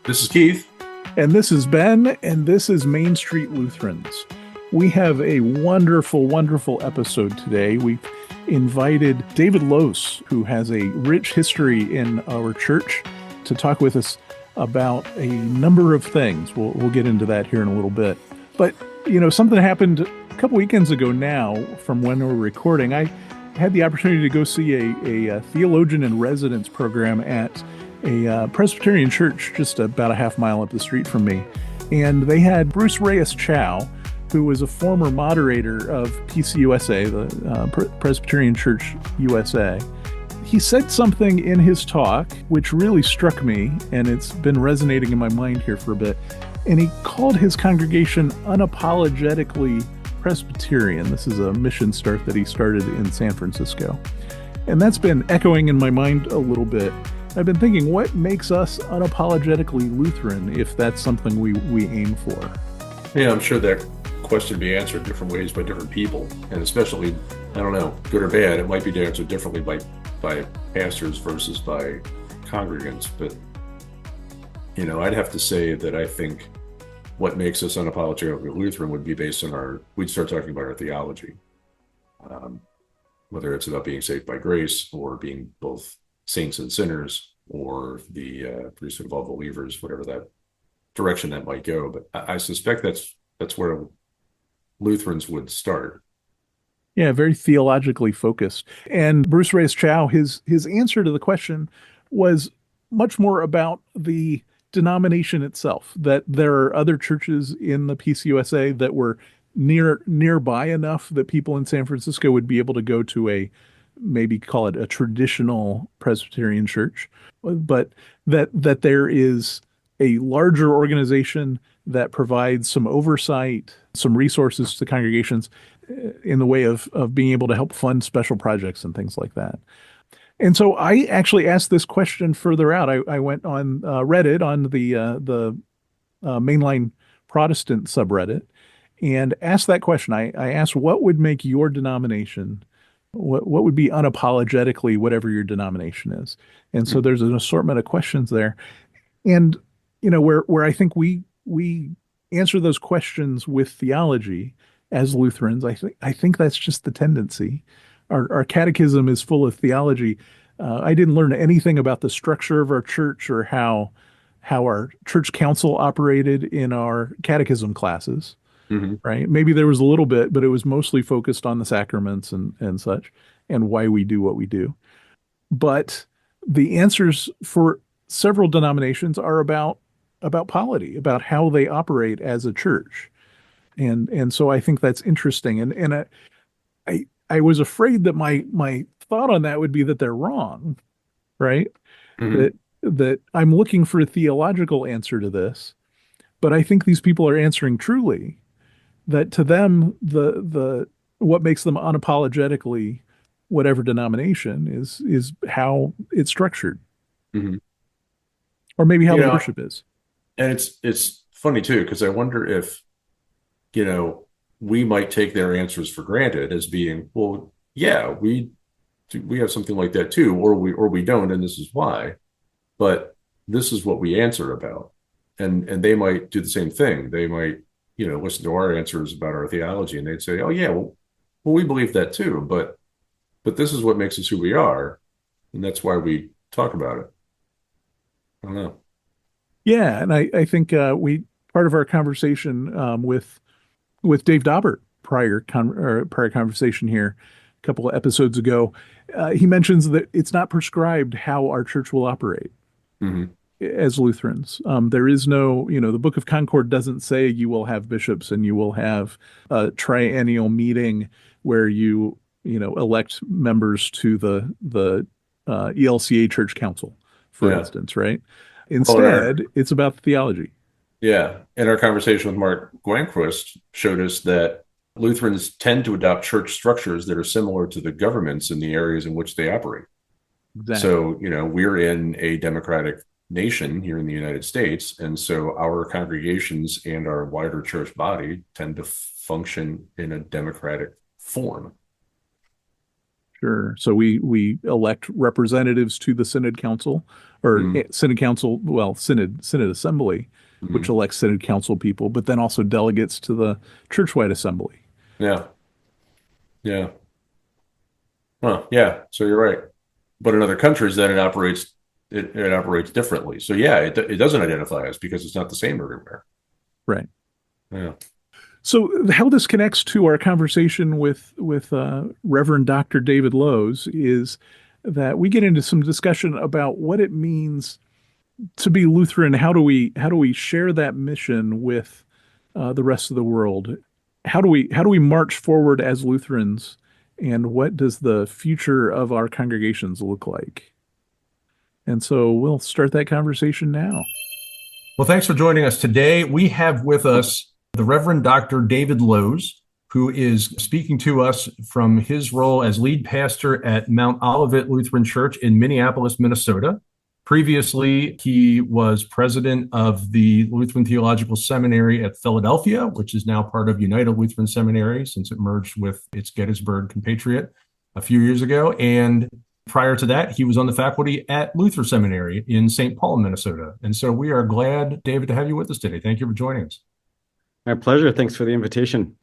This is Keith. And this is Ben, and this is Main Street Lutherans. We have a wonderful, wonderful episode today. We've invited David Lose, who has a rich history in our church, to talk with us about a number of things. We'll get into that here in a little bit. But, something happened a couple weekends ago now from when we're recording. I had the opportunity to go see a theologian in residence program at a Presbyterian church just about a half mile up the street from me. And they had Bruce Reyes-Chow, who was a former moderator of PCUSA, the Presbyterian Church USA. He said something in his talk which really struck me, and it's been resonating in my mind here for a bit. And he called his congregation Unapologetically Presbyterian. This is a mission start that he started in San Francisco. And that's been echoing in my mind a little bit. I've been thinking, what makes us unapologetically Lutheran if that's something we aim for? Yeah, I'm sure that question be answered different ways by different people. And especially, I don't know, good or bad, it might be answered differently by pastors versus by congregants. But, I'd have to say that I think what makes us unapologetically Lutheran would be based on we'd start talking about our theology. Whether it's about being saved by grace or being both saints and sinners, or the priesthood of all believers, whatever that direction that might go. But I suspect that's where Lutherans would start. Yeah, very theologically focused. And Bruce Reyes-Chow, his answer to the question was much more about the denomination itself, that there are other churches in the PCUSA that were nearby enough that people in San Francisco would be able to go to maybe call it a traditional Presbyterian church, but that there is a larger organization that provides some oversight, some resources to congregations in the way of being able to help fund special projects and things like that. And so I actually asked this question further out. I went on Reddit, on the mainline Protestant subreddit, and asked that question. I asked, what would make your denomination, what would be unapologetically whatever your denomination is? And so there's an assortment of questions there. And, where I think we answer those questions with theology as Lutherans, I think that's just the tendency. Our catechism is full of theology. I didn't learn anything about the structure of our church or how our church council operated in our catechism classes. Mm-hmm. Right? Maybe there was a little bit, but it was mostly focused on the sacraments and such, and why we do what we do. But the answers for several denominations are about polity, about how they operate as a church. And so I think that's interesting. And I was afraid that my thought on that would be that they're wrong, right? Mm-hmm. That I'm looking for a theological answer to this, but I think these people are answering truly. That to them, the what makes them unapologetically whatever denomination is how it's structured, Mm-hmm. or maybe how the worship is. And it's funny too, because I wonder if we might take their answers for granted as being, well, yeah, we have something like that too, or we don't, and this is why. But this is what we answer about, and they might do the same thing. They might listen to our answers about our theology, and they'd say, oh yeah, well we believe that too, but this is what makes us who we are, and that's why we talk about it. I don't know. Yeah, and I think part of our conversation with Dave Daubert prior conversation here a couple of episodes ago, he mentions that it's not prescribed how our church will operate. Mm-hmm. As Lutherans. There is no, the Book of Concord doesn't say you will have bishops and you will have a triennial meeting where you elect members to the ELCA Church Council, for instance, right? Instead, it's about theology. Yeah. And our conversation with Mark Gwanquist showed us that Lutherans tend to adopt church structures that are similar to the governments in the areas in which they operate. Exactly. So, we're in a democratic nation here in the United States, and so our congregations and our wider church body tend to function in a democratic form. Sure. So we elect representatives to the Synod Council, or Mm, synod council, well, synod assembly, which mm. elects synod council people, but then also delegates to the churchwide assembly. Yeah. Yeah. Huh. Yeah. So you're right. But in other countries, then it operates differently. So yeah, it doesn't identify us because it's not the same everywhere. Right. Yeah. So how this connects to our conversation with Reverend Dr. David Lowe's is that we get into some discussion about what it means to be Lutheran. How do we share that mission with the rest of the world? How do we march forward as Lutherans, and what does the future of our congregations look like? And so we'll start that conversation now. Well, thanks for joining us today. We have with us the Reverend Dr. David Lowe's, who is speaking to us from his role as lead pastor at Mount Olivet Lutheran Church in Minneapolis, Minnesota. Previously, he was president of the Lutheran Theological Seminary at Philadelphia, which is now part of United Lutheran Seminary since it merged with its Gettysburg compatriot a few years ago. And prior to that, he was on the faculty at Luther Seminary in St. Paul, Minnesota. And so we are glad, David, to have you with us today. Thank you for joining us. My pleasure. Thanks for the invitation.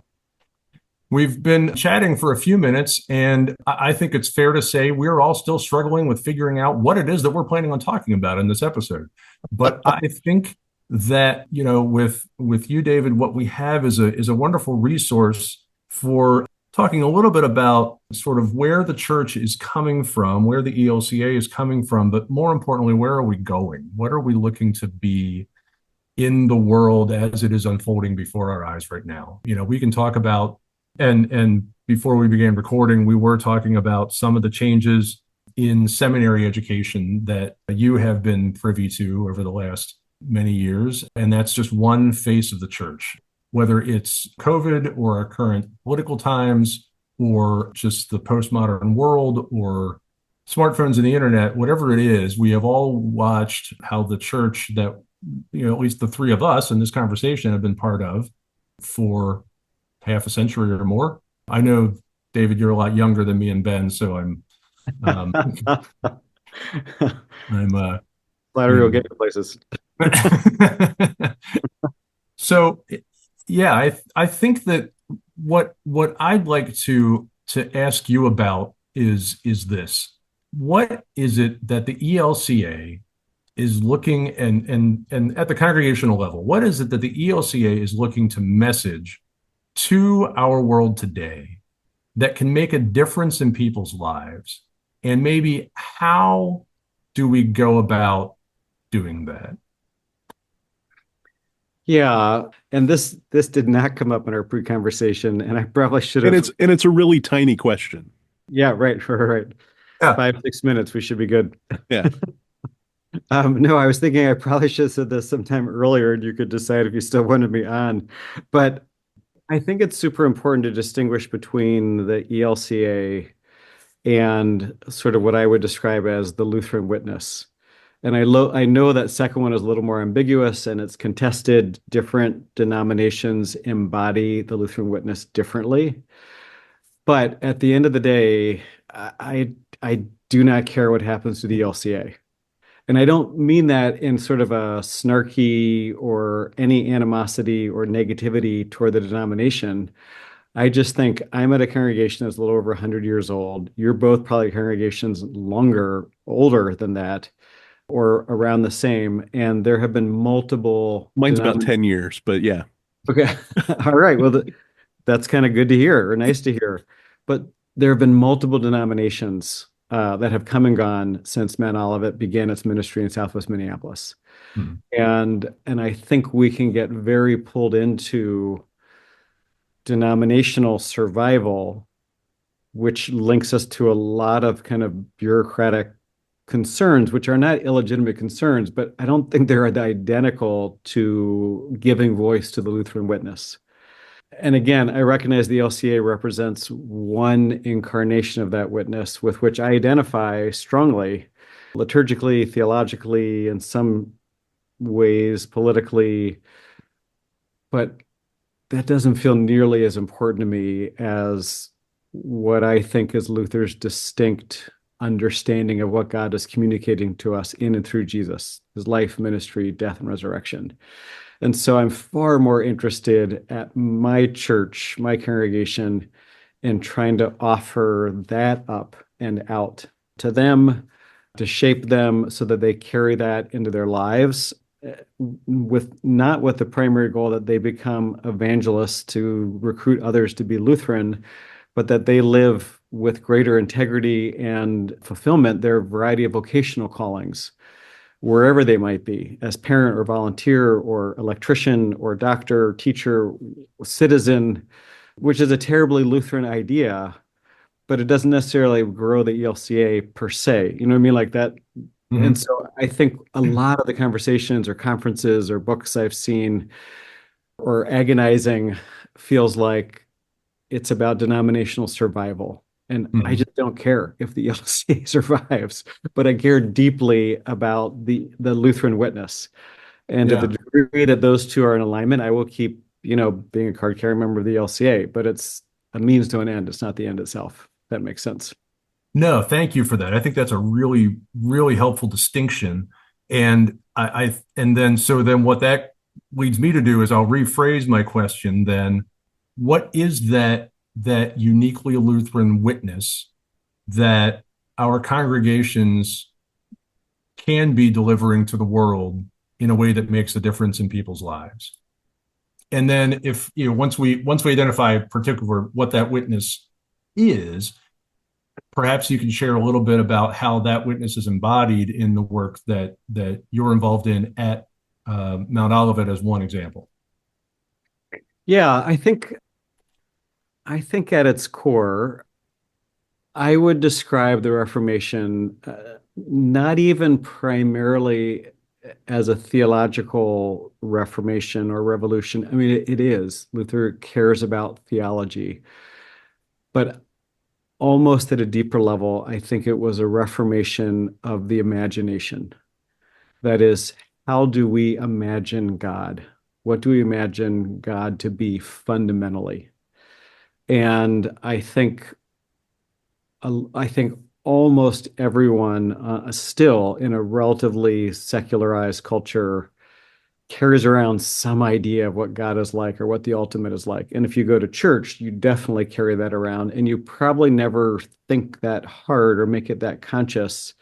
We've been chatting for a few minutes, and I think it's fair to say we're all still struggling with figuring out what it is that we're planning on talking about in this episode. But I think that, with you, David, what we have is a wonderful resource for talking a little bit about sort of where the church is coming from, where the ELCA is coming from, but more importantly, where are we going? What are we looking to be in the world as it is unfolding before our eyes right now? We can talk about, and before we began recording, we were talking about some of the changes in seminary education that you have been privy to over the last many years. And that's just one face of the church, whether it's COVID or our current political times or just the postmodern world or smartphones and the internet, whatever it is, we have all watched how the church that, at least the three of us in this conversation have been part of for half a century or more. I know, David, you're a lot younger than me and Ben, so um, I'm Flattery will get you places. So yeah, I think that what I'd like to ask you about is this. What is it that the ELCA is looking and at the congregational level, what is it that the ELCA is looking to message to our world today that can make a difference in people's lives? And maybe how do we go about doing that? Yeah, and this did not come up in our pre-conversation, and I probably should And have. it's a really tiny question. Yeah, right. Yeah. 5-6 minutes, we should be good. Yeah. No, I was thinking I probably should have said this sometime earlier, and you could decide if you still wanted me on. But I think it's super important to distinguish between the ELCA and sort of what I would describe as the Lutheran witness. And I know that second one is a little more ambiguous and it's contested. Different denominations embody the Lutheran witness differently. But at the end of the day, I do not care what happens to the ELCA. And I don't mean that in sort of a snarky or any animosity or negativity toward the denomination. I just think I'm at a congregation that's a little over 100 years old. You're both probably congregations older than that, or around the same. And there have been multiple. Mine's about 10 years, but yeah. Okay. All right. Well, that's kind of good to hear or nice to hear. But there have been multiple denominations that have come and gone since Mount Olivet began its ministry in Southwest Minneapolis. Hmm. And I think we can get very pulled into denominational survival, which links us to a lot of kind of bureaucratic concerns, which are not illegitimate concerns, but I don't think they're identical to giving voice to the Lutheran witness. And again, I recognize the LCA represents one incarnation of that witness with which I identify strongly, liturgically, theologically, in some ways, politically, but that doesn't feel nearly as important to me as what I think is Luther's distinct understanding of what God is communicating to us in and through Jesus, his life, ministry, death, and resurrection. And so I'm far more interested at my church, my congregation, in trying to offer that up and out to them, to shape them so that they carry that into their lives, with not with the primary goal that they become evangelists to recruit others to be Lutheran, but that they live with greater integrity and fulfillment their variety of vocational callings, wherever they might be, as parent or volunteer or electrician or doctor, teacher, citizen, which is a terribly Lutheran idea, but it doesn't necessarily grow the ELCA per se. You know what I mean? Like that. Mm-hmm. And so I think a lot of the conversations or conferences or books I've seen or agonizing feels like it's about denominational survival. And I just don't care if the ELCA survives, but I care deeply about the Lutheran witness. And to the degree that those two are in alignment, I will keep, being a card carrying member of the ELCA, but it's a means to an end. It's not the end itself. That makes sense. No, thank you for that. I think that's a really, really helpful distinction. And then what that leads me to do is I'll rephrase my question then. What is that uniquely Lutheran witness that our congregations can be delivering to the world in a way that makes a difference in people's lives? And then if, once we identify particular what that witness is, perhaps you can share a little bit about how that witness is embodied in the work that you're involved in at Mount Olivet as one example. Yeah, I think at its core, I would describe the Reformation not even primarily as a theological reformation or revolution. I mean, it is. Luther cares about theology, but almost at a deeper level, I think it was a reformation of the imagination. That is, how do we imagine God? What do we imagine God to be fundamentally? And I think almost everyone still in a relatively secularized culture carries around some idea of what God is like or what the ultimate is like. And if you go to church, you definitely carry that around, and you probably never think that hard or make it that conscious,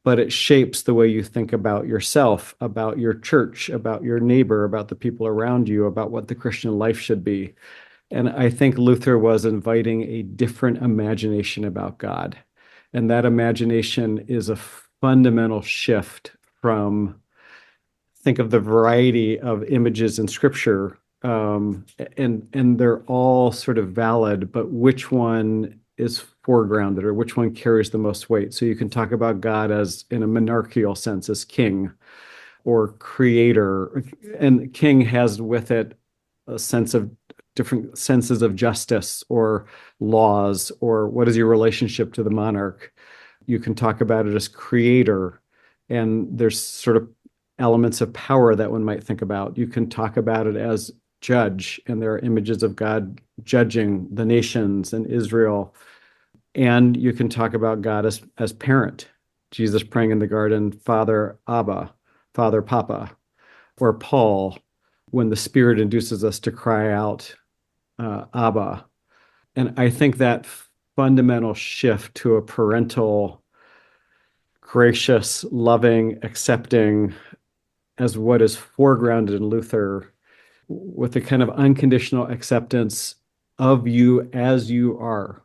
but it shapes the way you think about yourself, about your church, about your neighbor, about the people around you, about what the Christian life should be. And I think Luther was inviting a different imagination about God. And that imagination is a fundamental shift from, think of the variety of images in Scripture, and they're all sort of valid, but which one is foregrounded or which one carries the most weight? So you can talk about God as, in a monarchical sense, as king or creator, and king has with it a sense of different senses of justice or laws, or what is your relationship to the monarch. You can talk about it as creator, and there's sort of elements of power that one might think about. You can talk about it as judge, and there are images of God judging the nations and Israel. And you can talk about God as parent. Jesus praying in the garden, Father Abba, Father Papa, or Paul, when the Spirit induces us to cry out, Abba. And I think that fundamental shift to a parental, gracious, loving, accepting, as what is foregrounded in Luther, with a kind of unconditional acceptance of you as you are,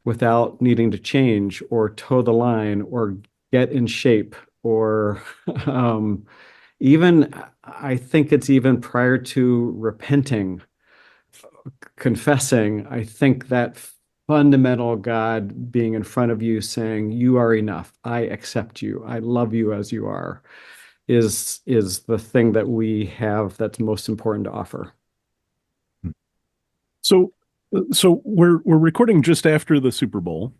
without needing to change or toe the line or get in shape, or even, I think it's even prior to repenting, confessing. I think that fundamental God being in front of you saying, you are enough, I accept you, I love you as you are, is the thing that we have that's most important to offer. So we're recording just after the Super Bowl,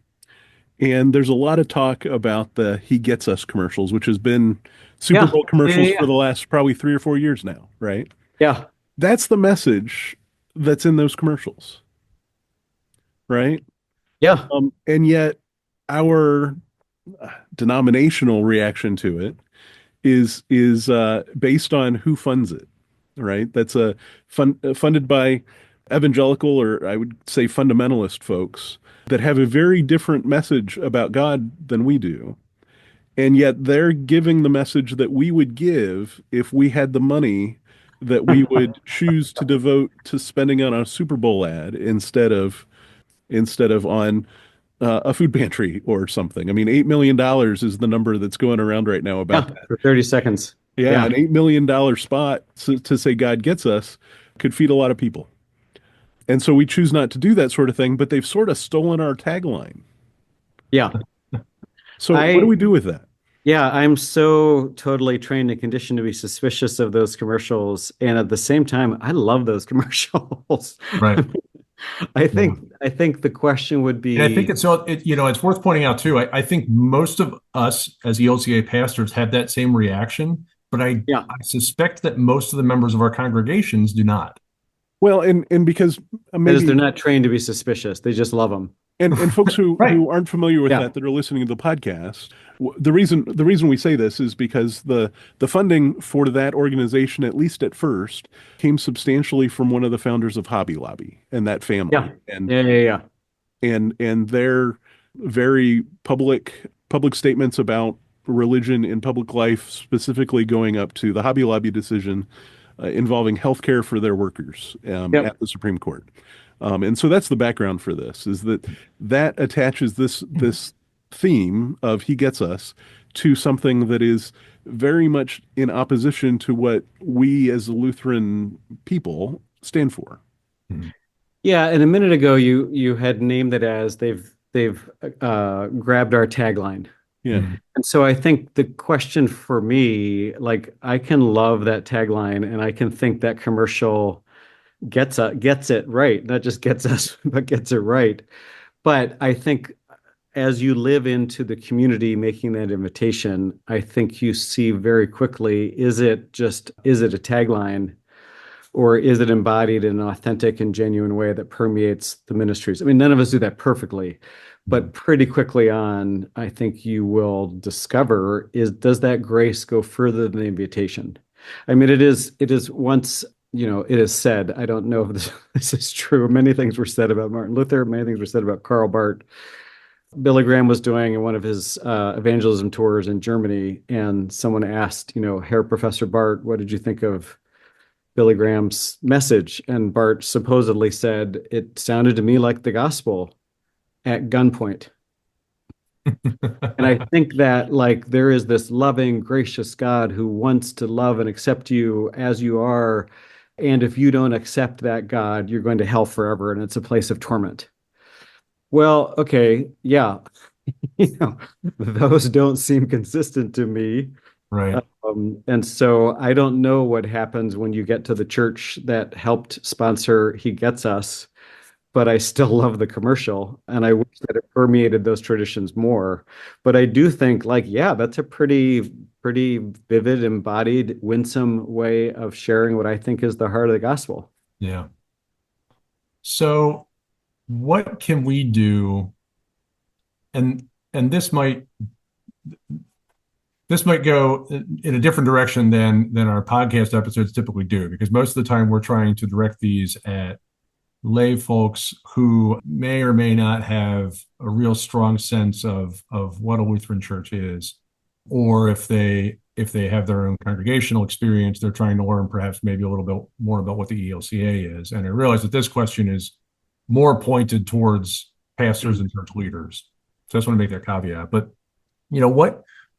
and there's a lot of talk about the "He Gets Us" commercials, which has been Super Bowl commercials for the last probably 3 or 4 years now, right? Yeah. That's the message that's in those commercials, right? Yeah. And yet our denominational reaction to it is based on who funds it, right? That's funded by evangelical, or I would say fundamentalist folks that have a very different message about God than we do. And yet they're giving the message that we would give if we had the money that we would choose to devote to spending on a Super Bowl ad instead of on a food pantry or something. I mean, $8 million is the number that's going around right now about Yeah, that. for 30 seconds. Yeah, an $8 million spot to say God gets us could feed a lot of people. And so we choose not to do that sort of thing, but they've sort of stolen our tagline. Yeah. So what do we do with that? Yeah, I'm so totally trained and conditioned to be suspicious of those commercials. And at the same time, I love those commercials. Right. I think the question would be, And I think it's worth pointing out too. I think most of us as ELCA pastors have that same reaction, but I suspect that most of the members of our congregations do not. Well, and because maybe they're not trained to be suspicious. They just love them. And folks who Right. who aren't familiar with that are listening to the podcast, the reason we say this is because the funding for that organization, at least at first, came substantially from one of the founders of Hobby Lobby and that family. Yeah. And their very public statements about religion in public life, specifically going up to the Hobby Lobby decision involving health care for their workers at the Supreme Court. And so that's the background for this, is that attaches this theme of he gets us to something that is very much in opposition to what we as Lutheran people stand for. Yeah, and a minute ago you had named it as they've grabbed our tagline. Yeah. And so I think the question for me, like, I can love that tagline and I can think that commercial gets it right, not just gets us, but gets it right. But I think as you live into the community making that invitation, I think you see very quickly, is it a tagline, or is it embodied in an authentic and genuine way that permeates the ministries? I mean, none of us do that perfectly, but pretty quickly on, I think you will discover, does that grace go further than the invitation? I mean, it is once, it is said, I don't know if this is true. Many things were said about Martin Luther. Many things were said about Karl Barth. Billy Graham was doing one of his evangelism tours in Germany, and someone asked, Herr Professor Barth, what did you think of Billy Graham's message? And Barth supposedly said, it sounded to me like the gospel at gunpoint. And I think that, like, there is this loving, gracious God who wants to love and accept you as you are. And if you don't accept that God, you're going to hell forever, and it's a place of torment. Well, okay, yeah, those don't seem consistent to me. Right. And so I don't know what happens when you get to the church that helped sponsor He Gets Us, but I still love the commercial, and I wish that it permeated those traditions more. But I do think, like, yeah, that's a pretty vivid, embodied, winsome way of sharing what I think is the heart of the gospel. Yeah. So what can we do? And this might go in a different direction than our podcast episodes typically do, because most of the time we're trying to direct these at lay folks who may or may not have a real strong sense of what a Lutheran church is, or if they have their own congregational experience, they're trying to learn perhaps maybe a little bit more about what the ELCA is. And I realize that this question is more pointed towards pastors and church leaders. So I just want to make that caveat. But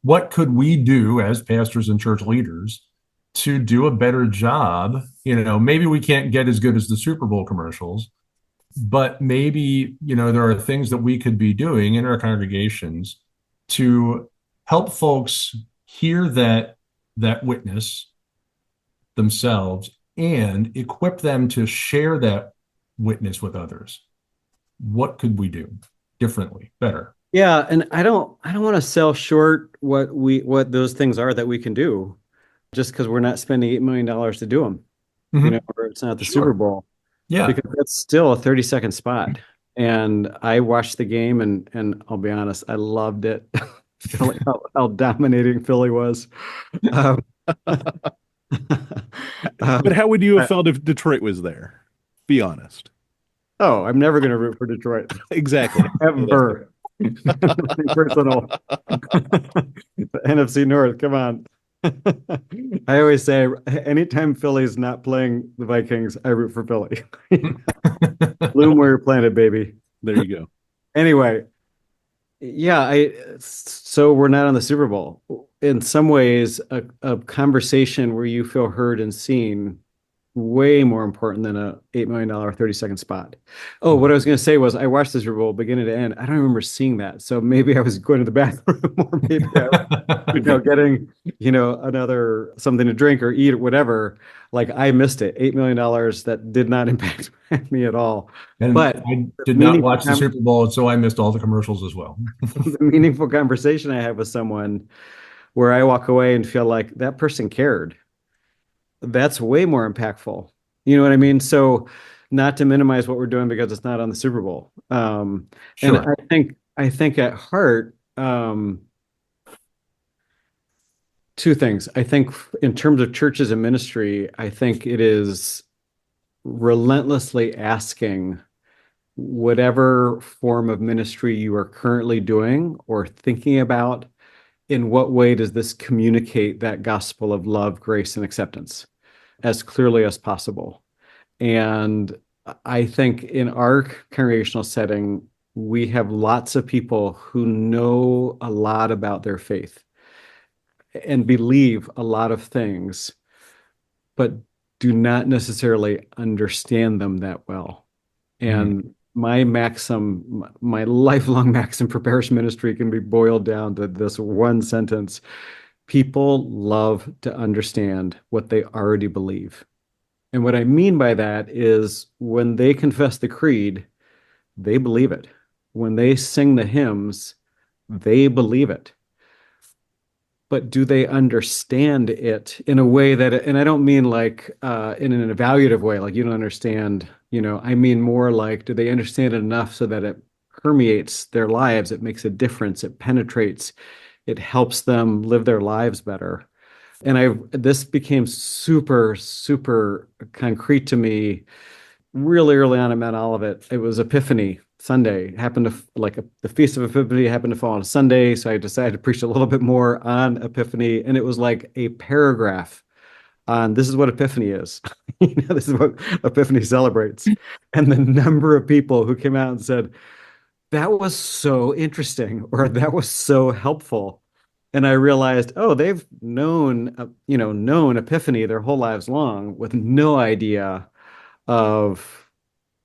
what could we do as pastors and church leaders to do a better job? Maybe we can't get as good as the Super Bowl commercials, but maybe, there are things that we could be doing in our congregations to help folks hear that witness themselves and equip them to share that witness with others. What could we do differently, better? Yeah, and I don't want to sell short what those things are that we can do, just because we're not spending $8 million to do them, or it's not the Super Bowl. Yeah. Because that's still a 30-second spot. And I watched the game, and I'll be honest, I loved it. How dominating Philly was. Um, But um, how would you have I- felt if Detroit was there? Be honest. oh, I'm never going to root for Detroit Exactly. No, that's fair. ever. Nothing personal. The NFC North, come on. I always say, anytime Philly's not playing the Vikings, I root for Philly. Bloom where you're planted, baby. There you go. Anyway, yeah, so we're not on the Super Bowl. In some ways, a conversation where you feel heard and seen way more important than a $8 million 30-second spot. Oh, what I was going to say was I watched the Super Bowl beginning to end. I don't remember seeing that. So maybe I was going to the bathroom or maybe I was, getting, another something to drink or eat or whatever. Like I missed it. $8 million that did not impact me at all. And But I the did not watch the Super Bowl, so I missed all the commercials as well. the meaningful conversation I have with someone where I walk away and feel like that person cared, that's way more impactful. You know what I mean? So not to minimize what we're doing because it's not on the Super Bowl. And Sure. I think at heart, two things. I think in terms of churches and ministry, I think it is relentlessly asking whatever form of ministry you are currently doing or thinking about, in what way does this communicate that gospel of love, grace, and acceptance as clearly as possible? And I think in our congregational setting, we have lots of people who know a lot about their faith and believe a lot of things, but do not necessarily understand them that well. And my lifelong maxim for parish ministry can be boiled down to this one sentence. People love to understand what they already believe. And what I mean by that is when they confess the creed, they believe it. When they sing the hymns, they believe it. But do they understand it in a way that, and I don't mean like in an evaluative way, like you don't understand, I mean more like, do they understand it enough so that it permeates their lives, it makes a difference, it penetrates, it helps them live their lives better. And this became super, super concrete to me really early on at Mount Olivet. It was Epiphany Sunday, happened to the Feast of Epiphany happened to fall on a Sunday. So I decided to preach a little bit more on Epiphany. And it was like a paragraph on this is what Epiphany is. This is what Epiphany celebrates. And the number of people who came out and said, that was so interesting, or that was so helpful. And I realized, oh, they've known Epiphany their whole lives long with no idea of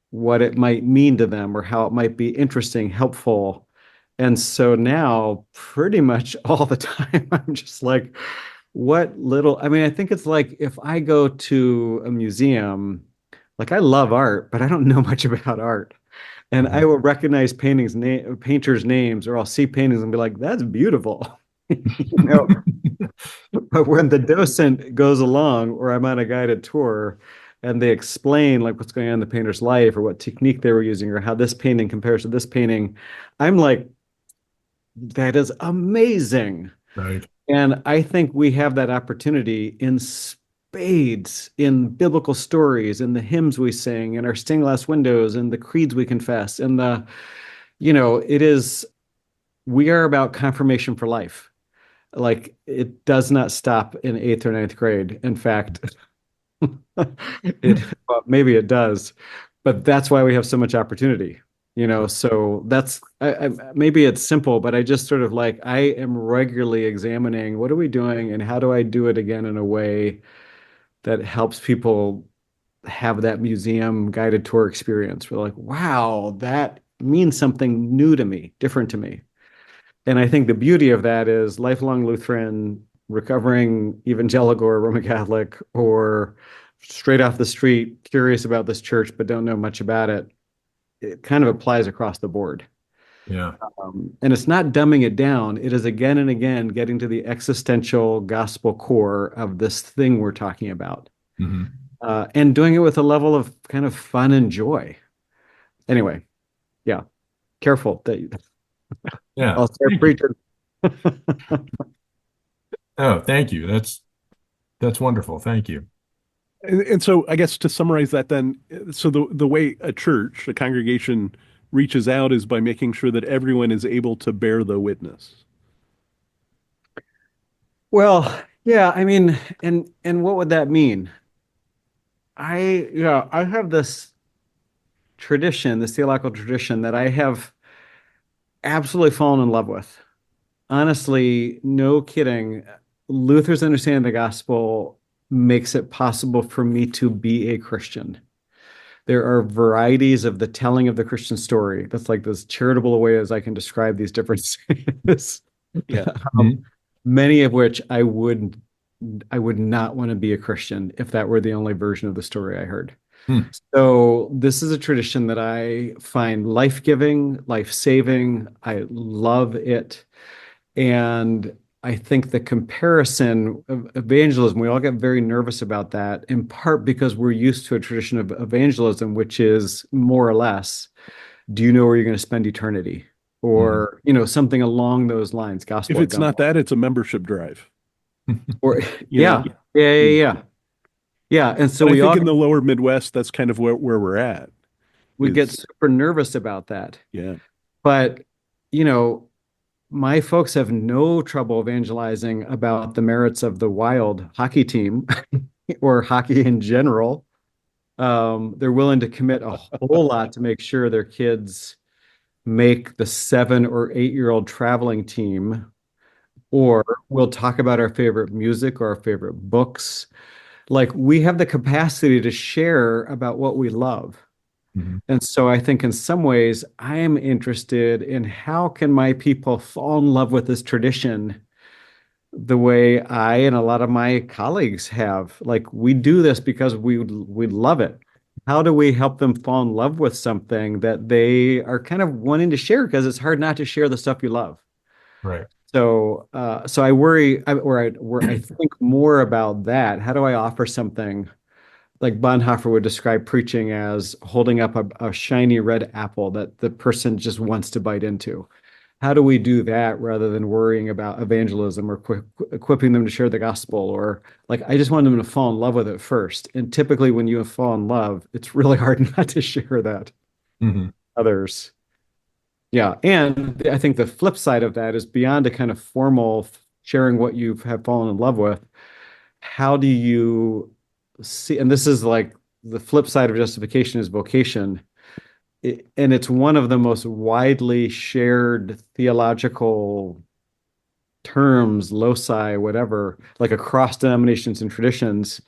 what it might mean to them or how it might be interesting, helpful. And so now pretty much all the time, I'm just like, I think it's like if I go to a museum, like I love art, but I don't know much about art. And I will recognize painters' names, or I'll see paintings and be like, that's beautiful. But when the docent goes along or I'm on a guided tour and they explain like what's going on in the painter's life or what technique they were using or how this painting compares to this painting, I'm like, that is amazing. Right. And I think we have that opportunity in spades in biblical stories, in the hymns we sing, in our stained glass windows, and the creeds we confess, and we are about confirmation for life. Like it does not stop in 8th or 9th grade. In fact, well, maybe it does, but that's why we have so much opportunity. So that's maybe it's simple, but I just sort of like I am regularly examining what are we doing and how do I do it again in a way that helps people have that museum guided tour experience. We're like, wow, that means something new to me, different to me. And I think the beauty of that is lifelong Lutheran, recovering evangelical or Roman Catholic, or straight off the street, curious about this church, but don't know much about it. It kind of applies across the board. Yeah. And it's not dumbing it down. It is again and again getting to the existential gospel core of this thing we're talking about. Mm-hmm. And doing it with a level of kind of fun and joy. Anyway, yeah, careful that Yeah. I'll start Thank you. preaching. Oh, thank you. That's wonderful. Thank you. And so I guess to summarize that then, so the way a church, a congregation reaches out is by making sure that everyone is able to bear the witness. Well, yeah, I mean, and what would that mean? I have this tradition, this theological tradition that I have absolutely fallen in love with. Honestly, no kidding. Luther's understanding of the gospel makes it possible for me to be a Christian. There are varieties of the telling of the Christian story. That's like as charitable a way as I can describe these differences. Yeah. Um, many of which I would not want to be a Christian if that were the only version of the story I heard. Hmm. So this is a tradition that I find life-giving, life-saving. I love it. And I think the comparison of evangelism, we all get very nervous about that, in part because we're used to a tradition of evangelism, which is more or less, do you know where you're going to spend eternity? Or, something along those lines, If gospel at it's gunpoint. not that, it's a membership drive. Or, You yeah, know? yeah. Yeah. And so And I we think all in the lower Midwest, that's kind of where we're at. we get Is super nervous about that. yeah. But, you know, my folks have no trouble evangelizing about the merits of the Wild hockey team or hockey in general. They're willing to commit a whole lot to make sure their kids make the 7 or 8 year old traveling team, or we'll talk about our favorite music or our favorite books. Like we have the capacity to share about what we love. Mhm. And so I think in some ways I am interested in how can my people fall in love with this tradition the way I and a lot of my colleagues have. Like we do this because we love it. How do we help them fall in love with something that they are kind of wanting to share because it's hard not to share the stuff you love. Right. So I worry, I think more about that. How do I offer something like Bonhoeffer would describe preaching as holding up a shiny red apple that the person just wants to bite into? How do we do that rather than worrying about evangelism or equipping them to share the gospel? Or like, I just want them to fall in love with it first. And typically, when you fall in love, it's really hard not to share that Mhm. others. Yeah, and I think the flip side of that is beyond a kind of formal sharing what you have fallen in love with. How do you see? And this is like the flip side of justification is vocation. And it's one of the most widely shared theological terms, loci, whatever, like across denominations and traditions.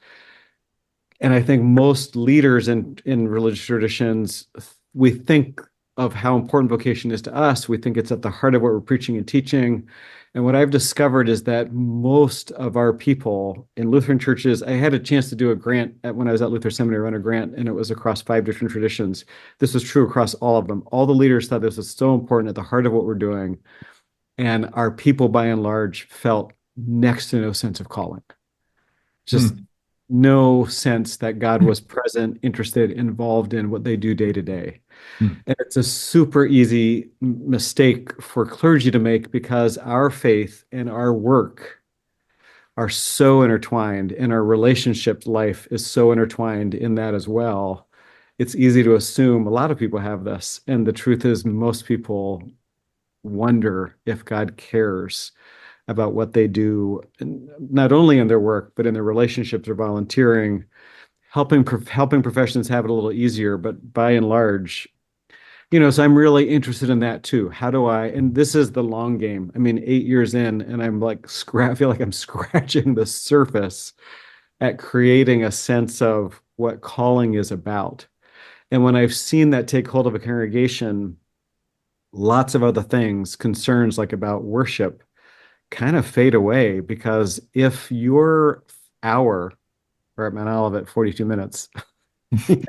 And I think most leaders in religious traditions, we think of how important vocation is to us. We think it's at the heart of what we're preaching and teaching. And what I've discovered is that most of our people in Lutheran churches, I had a chance to do a grant when I was at Luther Seminary, run a grant, and it was across 5 different traditions. This was true across all of them. All the leaders thought this was so important at the heart of what we're doing. And our people, by and large, felt next to no sense of calling. Just Hmm. no sense that God was present, interested, involved in what they do day to day. Hmm. And it's a super easy mistake for clergy to make because our faith and our work are so intertwined, and our relationship life is so intertwined in that as well. It's easy to assume a lot of people have this. And the truth is, most people wonder if God cares about what they do, not only in their work, but in their relationships or volunteering, helping professions have it a little easier. But by and large, so I'm really interested in that too. How do I, and this is the long game. I mean, 8 years in, and I'm like, I feel like I'm scratching the surface at creating a sense of what calling is about. And when I've seen that take hold of a congregation, lots of other things, concerns like about worship, kind of fade away because if your hour or at Mount Olivet 42 minutes in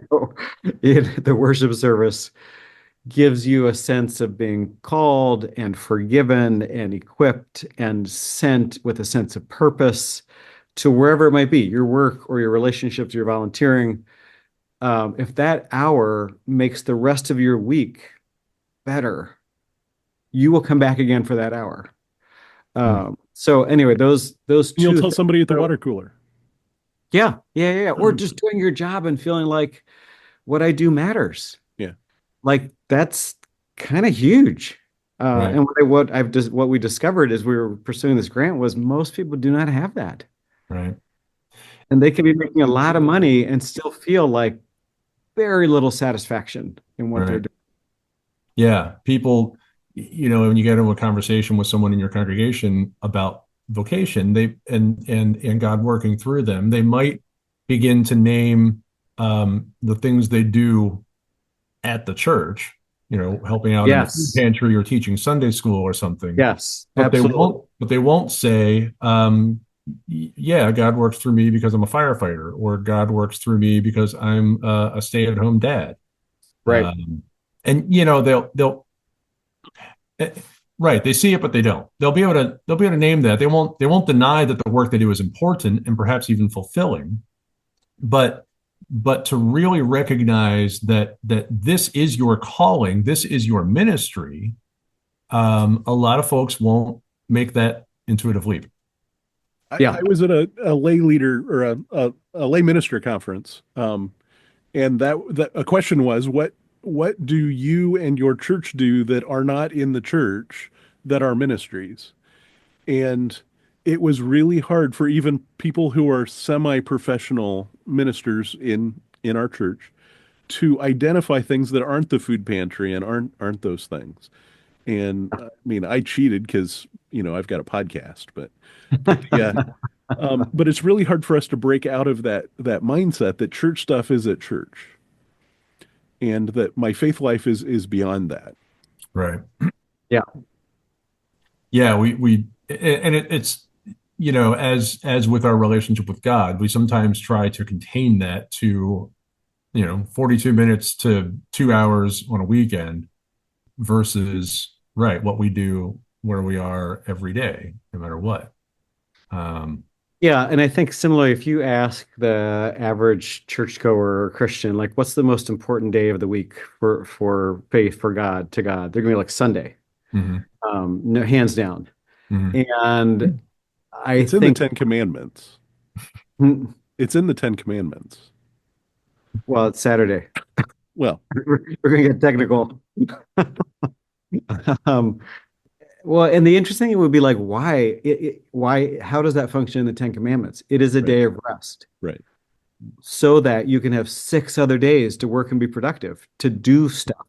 the worship service gives you a sense of being called and forgiven and equipped and sent with a sense of purpose to wherever it might be, your work or your relationships, your volunteering. If that hour makes the rest of your week better, you will come back again for that hour. Hmm. So anyway, those You'll two tell things. somebody at the water cooler. Yeah. Or just doing your job and feeling like what I do matters. Yeah. Like that's kind of huge. Right. And what we discovered as we were pursuing this grant was most people do not have that. Right. And they can be making a lot of money and still feel like very little satisfaction in what they're Right. doing. Yeah. People, when you get into a conversation with someone in your congregation about vocation, and God working through them, they might begin to name the things they do at the church, helping out in the food Yes. pantry or teaching Sunday school or something. Yes, But they absolutely. won't say, yeah, God works through me because I'm a firefighter, or God works through me because I'm a stay-at-home dad. Right. And they'll eh, right, they see it, but they don't. They'll be able to name that. They won't deny that the work they do is important and perhaps even fulfilling. But to really recognize that this is your calling, this is your ministry, a lot of folks won't make that intuitive leap. Yeah. I was at a lay leader or a lay minister conference, and that a question was, what do you and your church do that are not in the church that are ministries? And it was really hard for even people who are semi-professional ministers in our church to identify things that aren't the food pantry and aren't those things. And I mean, I cheated because I've got a podcast, but yeah, but it's really hard for us to break out of that mindset that church stuff is at church, and that my faith life is beyond that. Right. Yeah. Yeah, we and it's as with our relationship with God, we sometimes try to contain that to 42 minutes to 2 hours on a weekend versus right what we do where we are every day, no matter what. Um, Yeah, and I think similarly, if you ask the average churchgoer or Christian, like, what's the most important day of the week for faith, for God, to God, they're gonna be like Sunday, mhm, no, hands down. mhm. And I It's in the think, Ten Commandments. hmm, It's in the Ten Commandments. well, it's Saturday. Well, We're gonna get technical. Um, well, and the interesting thing would be like, how does that function in the Ten Commandments? It is a right, day of rest, right. so that you can have 6 other days to work and be productive, to do stuff.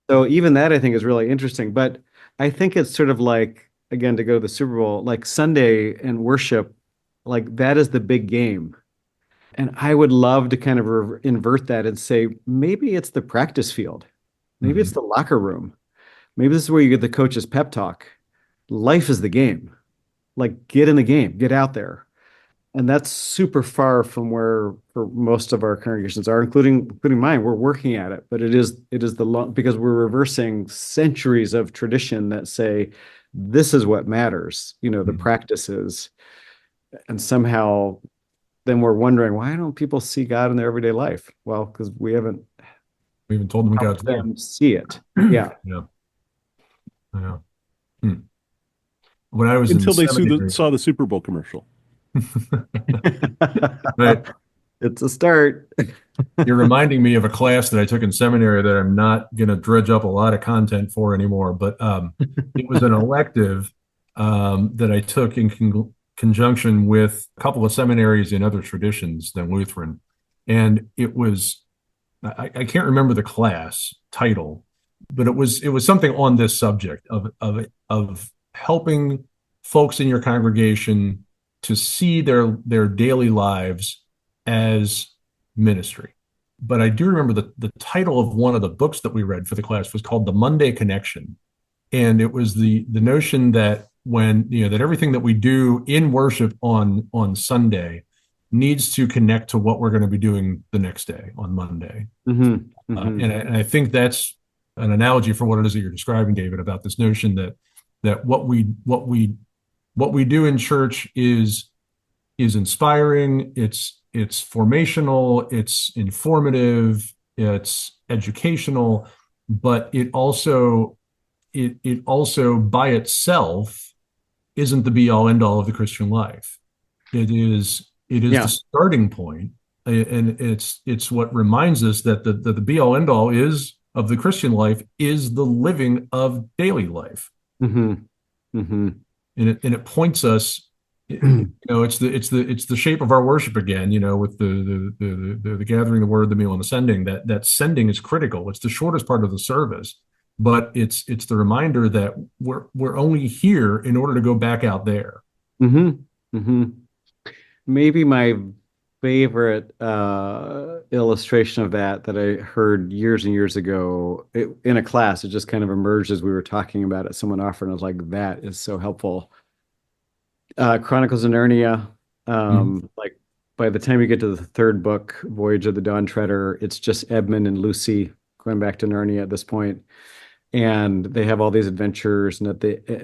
So even that I think is really interesting. But I think it's sort of like, again, to go to the Super Bowl, like Sunday and worship, like that is the big game. And I would love to kind of invert that and say, maybe it's the practice field. Maybe it's Mhm. the locker room. Maybe this is where you get the coach's pep talk. Life is the game. Like get in the game, get out there. And that's super far from where for most of our congregations are, including mine. We're working at it, but it is the long, because we're reversing centuries of tradition that say this is what matters, the Mhm. practices. And somehow then we're wondering, why don't people see God in their everyday life? Well, because we haven't We even told them God's helped name. them see it. Yeah. Yeah, yeah. Hmm. When I was in Until they seminary, saw the Super Bowl commercial. right? It's a start. You're reminding me of a class that I took in seminary that I'm not going to dredge up a lot of content for anymore, but it was an elective that I took in conjunction with a couple of seminaries in other traditions than Lutheran. And it was, I can't remember the class title, but it was something on this subject of helping folks in your congregation to see their daily lives as ministry. But I do remember the title of one of the books that we read for the class was called The Monday Connection. And it was the notion that that everything that we do in worship on Sunday needs to connect to what we're going to be doing the next day on Monday. Hmm. And I think that's an analogy for what it is that you're describing, David, about this notion that what we do in church is inspiring, it's formational, it's informative, it's educational, but it also by itself isn't the be all end all of the Christian life. It is the Yeah. starting point, and it's what reminds us that the be all end all is of the Christian life is the living of daily life, Hmm. Hmm. and it points us. It's the shape of our worship again. With the gathering, the word, the meal, and the sending. That sending is critical. It's the shortest part of the service, but it's the reminder that we're only here in order to go back out there. Hmm. Hmm. Maybe my favorite illustration of that I heard years and years ago in a class, it just kind of emerged as we were talking about it. Someone offered, and I was like, that is so helpful. Chronicles of Narnia. Mm. Like by the time you get to the third book, Voyage of the Dawn Treader, it's just Edmund and Lucy going back to Narnia at this point, and they have all these adventures, and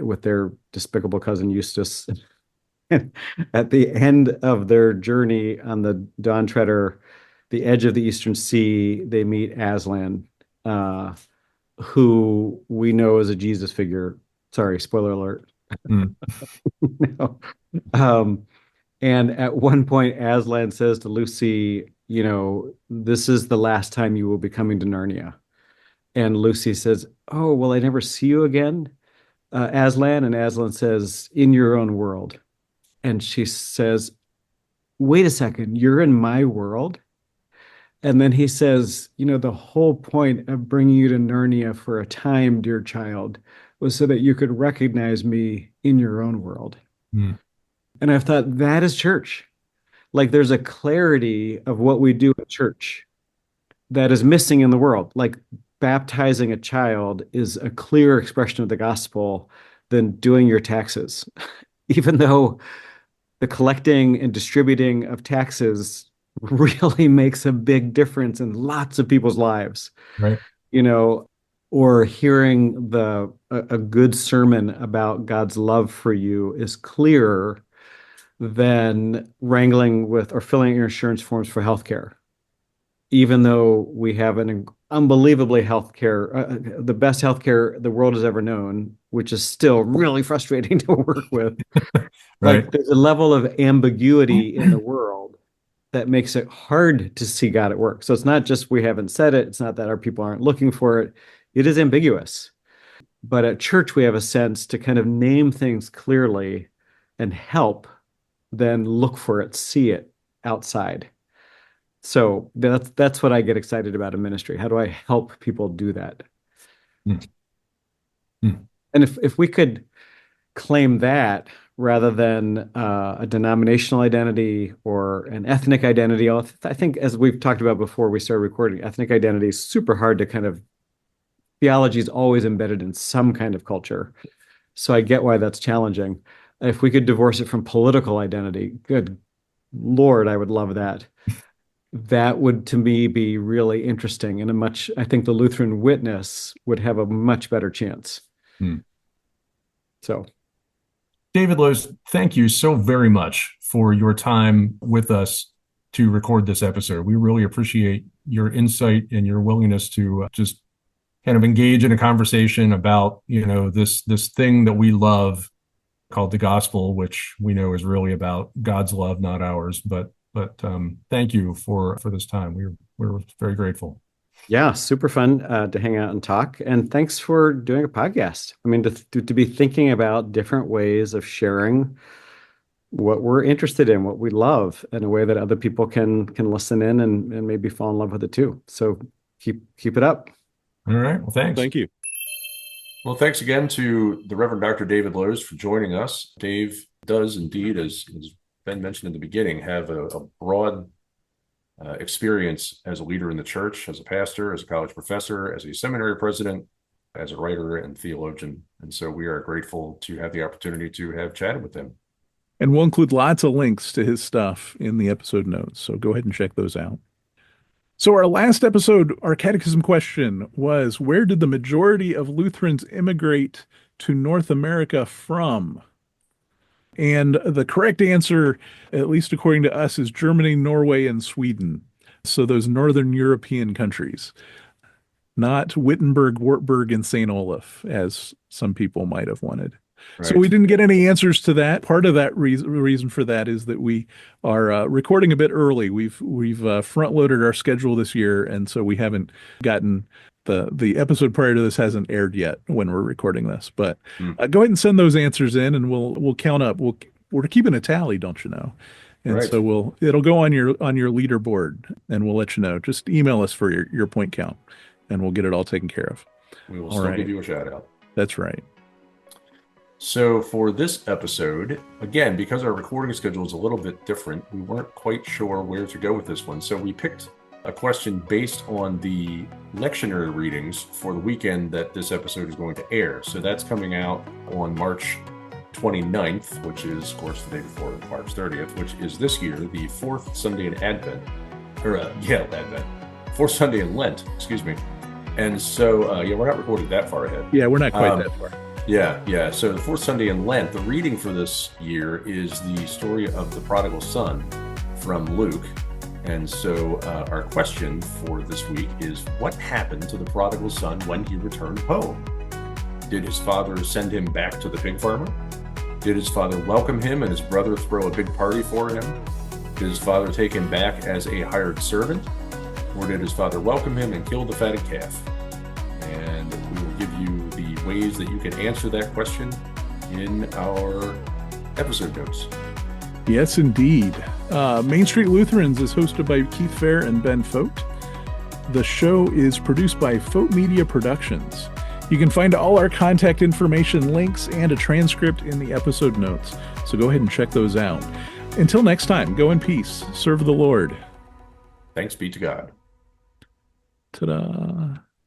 with their despicable cousin Eustace. At the end of their journey on the Dawn Treader, the edge of the Eastern Sea, they meet Aslan, uh, who we know is a Jesus figure. Sorry, spoiler alert. Mm. No. Um, and at one point, Aslan says to Lucy, this is the last time you will be coming to Narnia. And Lucy says, oh, will I never see you again, Aslan? And Aslan says, in your own world. And she says, wait a second, you're in my world? And then he says, the whole point of bringing you to Narnia for a time, dear child, was so that you could recognize me in your own world. Mm. And I thought that is church. Like there's a clarity of what we do at church that is missing in the world. Like baptizing a child is a clearer expression of the gospel than doing your taxes, even though the collecting and distributing of taxes really makes a big difference in lots of people's lives, Right. you know, or hearing a good sermon about God's love for you is clearer than wrangling with or filling out your insurance forms for healthcare, even though we have an unbelievably the best healthcare the world has ever known, which is still really frustrating to work with. Right. Like there's a level of ambiguity in the world that makes it hard to see God at work. So it's not just we haven't said it. It's not that our people aren't looking for it. It is ambiguous. But at church, we have a sense to kind of name things clearly and help, then look for it, see it outside. So that's what I get excited about in ministry. How do I help people do that? Mm. Mm. And if we could claim that rather than a denominational identity or an ethnic identity. I think, as we've talked about before we started recording, ethnic identity is super hard to kind of, theology is always embedded in some kind of culture. So I get why that's challenging. If we could divorce it from political identity, good Lord, I would love that. That would, to me, be really interesting and I think the Lutheran witness would have a much better chance. Mm. So. David Lowe's, thank you so very much for your time with us to record this episode. We really appreciate your insight and your willingness to just kind of engage in a conversation about, this thing that we love called the gospel, which we know is really about God's love, not ours. But thank you for this time. We're very grateful. Yeah, super fun to hang out and talk. And thanks for doing a podcast. I mean, to be thinking about different ways of sharing what we're interested in, what we love, in a way that other people can listen in and maybe fall in love with it too. So keep it up. All right. Well, thanks. Thank you. Well, thanks again to the Reverend Dr. David Lowe's for joining us. Dave does indeed, as Ben mentioned in the beginning, have a broad experience as a leader in the church, as a pastor, as a college professor, as a seminary president, as a writer and theologian. And so we are grateful to have the opportunity to have chatted with him. And we'll include lots of links to his stuff in the episode notes. So go ahead and check those out. So our last episode, our catechism question was, where did the majority of Lutherans immigrate to North America from? And the correct answer, at least according to us, is Germany, Norway, and Sweden. So those Northern European countries. not Wittenberg, Wartburg, and St. Olaf, as some people might have wanted. So Right. we didn't get any answers to that. Part of that reason for that is that we are recording a bit early. We've front loaded our schedule this year, and so we haven't gotten the episode prior to this hasn't aired yet when we're recording this. But go ahead and send those answers in, and we'll count up. We're keeping a tally, don't you know? And Right. so it'll go on your leaderboard, and we'll let you know. Just email us for your point count, and we'll get it all taken care of. We will All still right. give you a shout out. That's right. So for this episode, again, because our recording schedule is a little bit different, we weren't quite sure where to go with this one. So we picked a question based on the lectionary readings for the weekend that this episode is going to air. So that's coming out on March 29th, which is, of course, the day before March 30th, which is this year, the fourth Sunday in Advent. Advent. Fourth Sunday in Lent, excuse me. And so, we're not recording that far ahead. Yeah, we're not quite that far. Yeah. So the fourth Sunday in Lent, the reading for this year is the story of the prodigal son from Luke. And so our question for this week is, what happened to the prodigal son when he returned home? Did his father send him back to the pig farmer? Did his father welcome him and his brother throw a big party for him? Did his father take him back as a hired servant? Or did his father welcome him and kill the fatted calf? And we will give you the ways that you can answer that question in our episode notes. Yes, indeed. Main Street Lutherans is hosted by Keith Fair and Ben Fote. The show is produced by Fote Media Productions. You can find all our contact information, links, and a transcript in the episode notes. So go ahead and check those out. Until next time, go in peace. Serve the Lord. Thanks be to God. Ta-da.